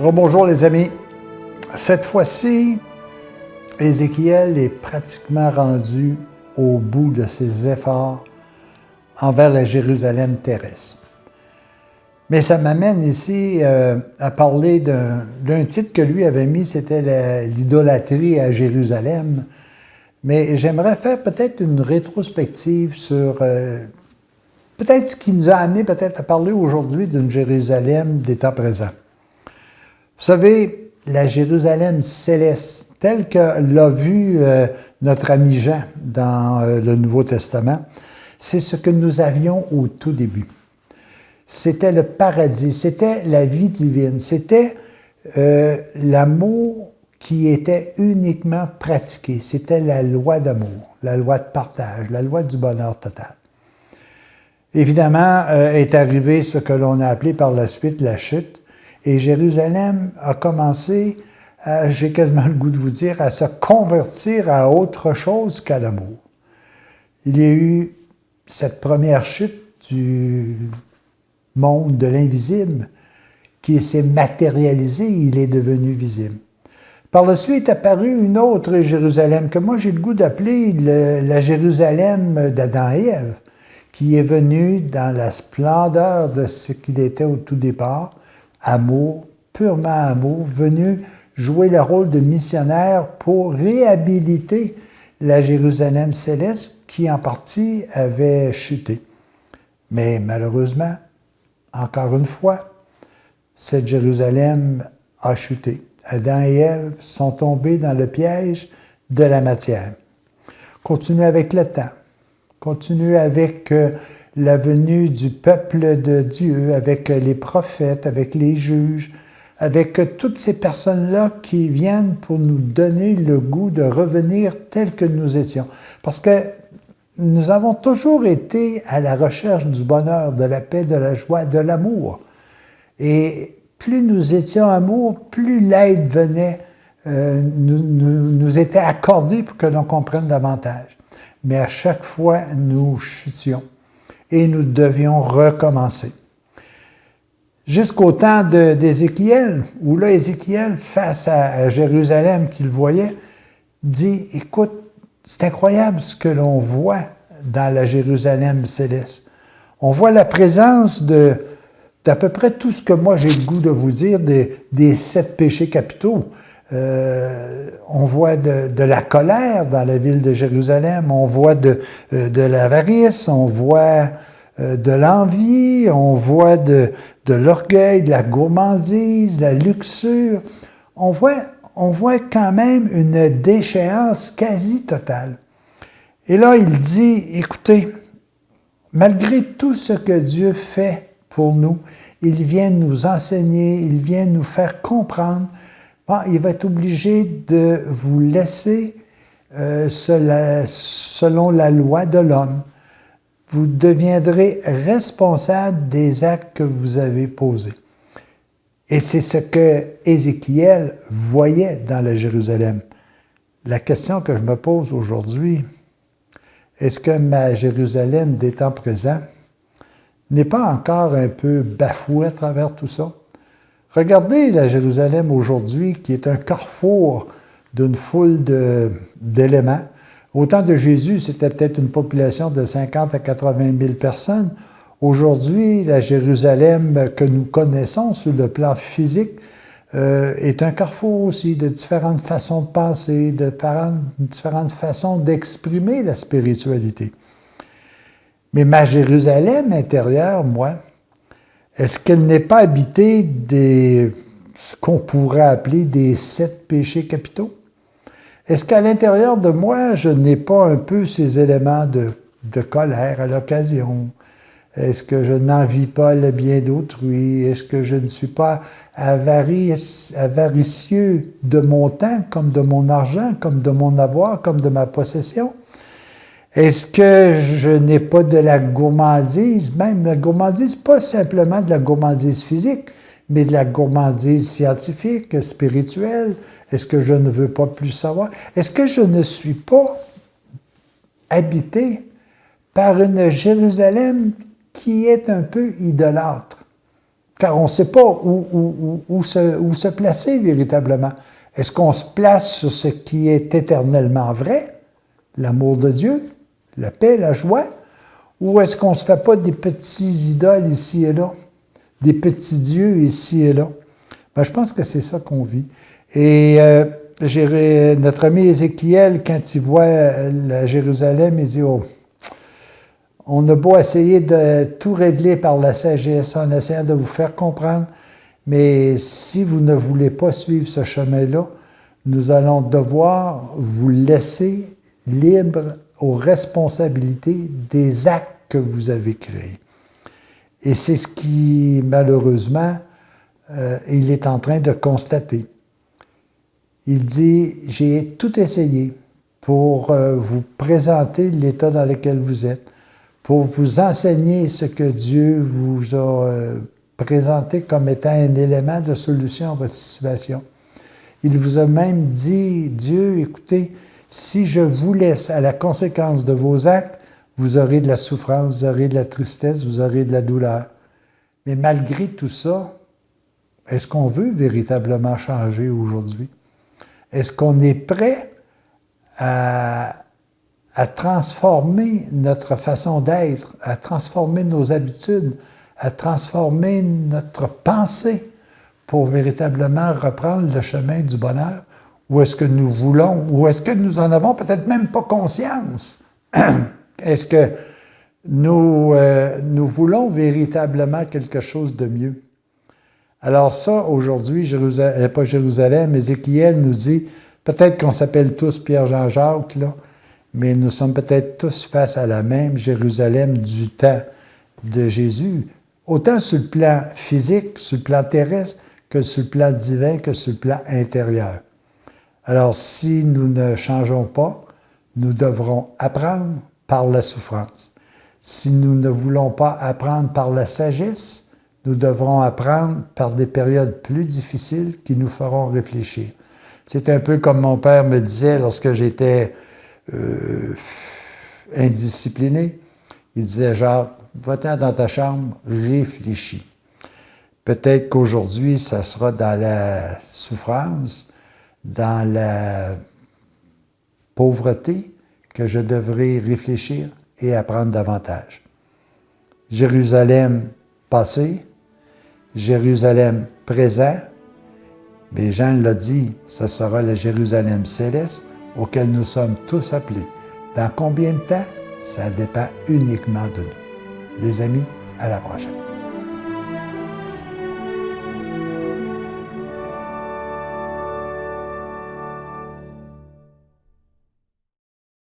Rebonjour les amis. Cette fois-ci, Ézéchiel est pratiquement rendu au bout de ses efforts envers la Jérusalem terrestre. Mais ça m'amène ici à parler d'un titre que lui avait mis, c'était l'idolâtrie à Jérusalem. Mais j'aimerais faire peut-être une rétrospective sur peut-être ce qui nous a amené peut-être à parler aujourd'hui d'une Jérusalem des temps présents. Vous savez, la Jérusalem céleste, telle que l'a vu notre ami Jean dans le Nouveau Testament, c'est ce que nous avions au tout début. C'était le paradis, c'était la vie divine, c'était l'amour qui était uniquement pratiqué. C'était la loi d'amour, la loi de partage, la loi du bonheur total. Évidemment, est arrivé ce que l'on a appelé par la suite la chute, et Jérusalem a commencé, j'ai quasiment le goût de vous dire, à se convertir à autre chose qu'à l'amour. Il y a eu cette première chute du monde de l'invisible qui s'est matérialisé, il est devenu visible. Par la suite est apparue une autre Jérusalem que moi j'ai le goût d'appeler la Jérusalem d'Adam et Ève, qui est venue dans la splendeur de ce qu'il était au tout départ, amour, purement amour, venu jouer le rôle de missionnaire pour réhabiliter la Jérusalem céleste qui en partie avait chuté. Mais malheureusement, encore une fois, cette Jérusalem a chuté. Adam et Ève sont tombés dans le piège de la matière. Continuez avec le temps. Continuez avec la venue du peuple de Dieu, avec les prophètes, avec les juges, avec toutes ces personnes-là qui viennent pour nous donner le goût de revenir tel que nous étions. Parce que nous avons toujours été à la recherche du bonheur, de la paix, de la joie, de l'amour. Et plus nous étions amour, plus l'aide venait, nous était accordée pour que l'on comprenne davantage. Mais à chaque fois, nous chutions et nous devions recommencer. Jusqu'au temps d'Ézéchiel, où là, Ézéchiel, face à Jérusalem qu'il voyait, dit, écoute, c'est incroyable ce que l'on voit dans la Jérusalem céleste. On voit la présence d'à peu près tout ce que moi j'ai le goût de vous dire des 7 péchés capitaux. On voit de la colère dans la ville de Jérusalem, on voit de l'avarice, on voit de l'envie, on voit de l'orgueil, de la gourmandise, de la luxure. On voit quand même une déchéance quasi totale. Et là, il dit, écoutez, malgré tout ce que Dieu fait pour nous, il vient nous enseigner, il vient nous faire comprendre. Bon, il va être obligé de vous laisser selon la loi de l'homme. Vous deviendrez responsable des actes que vous avez posés. Et c'est ce que Ézéchiel voyait dans la Jérusalem. La question que je me pose aujourd'hui, est-ce que ma Jérusalem des temps présents n'est pas encore un peu bafouée à travers tout ça? Regardez la Jérusalem aujourd'hui, qui est un carrefour d'une foule d'éléments. Au temps de Jésus, c'était peut-être une population de 50 à 80 000 personnes. Aujourd'hui, la Jérusalem que nous connaissons sur le plan physique est un carrefour aussi de différentes façons de penser, de différentes façons d'exprimer la spiritualité. Mais ma Jérusalem intérieure, moi, est-ce qu'elle n'est pas habitée ce qu'on pourrait appeler des 7 péchés capitaux? Est-ce qu'à l'intérieur de moi, je n'ai pas un peu ces éléments de colère à l'occasion? Est-ce que je n'envie pas le bien d'autrui? Est-ce que je ne suis pas avaricieux de mon temps, comme de mon argent, comme de mon avoir, comme de ma possession? Est-ce que je n'ai pas de la gourmandise? Même la gourmandise, pas simplement de la gourmandise physique, mais de la gourmandise scientifique, spirituelle. Est-ce que je ne veux pas plus savoir? Est-ce que je ne suis pas habité par une Jérusalem qui est un peu idolâtre? car on ne sait pas où se placer véritablement. Est-ce qu'on se place sur ce qui est éternellement vrai, l'amour de Dieu, la paix, la joie, ou est-ce qu'on ne se fait pas des petits idoles ici et là, des petits dieux ici et là? Ben, je pense que c'est ça qu'on vit. Et notre ami Ézéchiel, quand il voit la Jérusalem, il dit, oh, on a beau essayer de tout régler par la sagesse, en essayant de vous faire comprendre, mais si vous ne voulez pas suivre ce chemin-là, nous allons devoir vous laisser libre aux responsabilités des actes que vous avez créés. Et c'est ce qui, malheureusement, il est en train de constater. Il dit, j'ai tout essayé pour vous présenter l'état dans lequel vous êtes, pour vous enseigner ce que Dieu vous a présenté comme étant un élément de solution à votre situation. Il vous a même dit, Dieu, écoutez, si je vous laisse à la conséquence de vos actes, vous aurez de la souffrance, vous aurez de la tristesse, vous aurez de la douleur. Mais malgré tout ça, est-ce qu'on veut véritablement changer aujourd'hui? Est-ce qu'on est prêt à transformer notre façon d'être, à transformer nos habitudes, à transformer notre pensée pour véritablement reprendre le chemin du bonheur? Ou est-ce que nous voulons, ou est-ce que nous en avons peut-être même pas conscience? Est-ce que nous voulons véritablement quelque chose de mieux? Alors ça, aujourd'hui, pas Jérusalem, Ézéchiel nous dit, peut-être qu'on s'appelle tous Pierre-Jean-Jacques, là, mais nous sommes peut-être tous face à la même Jérusalem du temps de Jésus, autant sur le plan physique, sur le plan terrestre, que sur le plan divin, que sur le plan intérieur. Alors, si nous ne changeons pas, nous devrons apprendre par la souffrance. Si nous ne voulons pas apprendre par la sagesse, nous devrons apprendre par des périodes plus difficiles qui nous feront réfléchir. C'est un peu comme mon père me disait lorsque j'étais indiscipliné. Il disait genre, va-t'en dans ta chambre, réfléchis. Peut-être qu'aujourd'hui, ça sera dans la souffrance, dans la pauvreté, que je devrais réfléchir et apprendre davantage. Jérusalem passé, Jérusalem présent, mais Jean l'a dit, ce sera le Jérusalem céleste auquel nous sommes tous appelés. Dans combien de temps? Ça dépend uniquement de nous. Les amis, à la prochaine.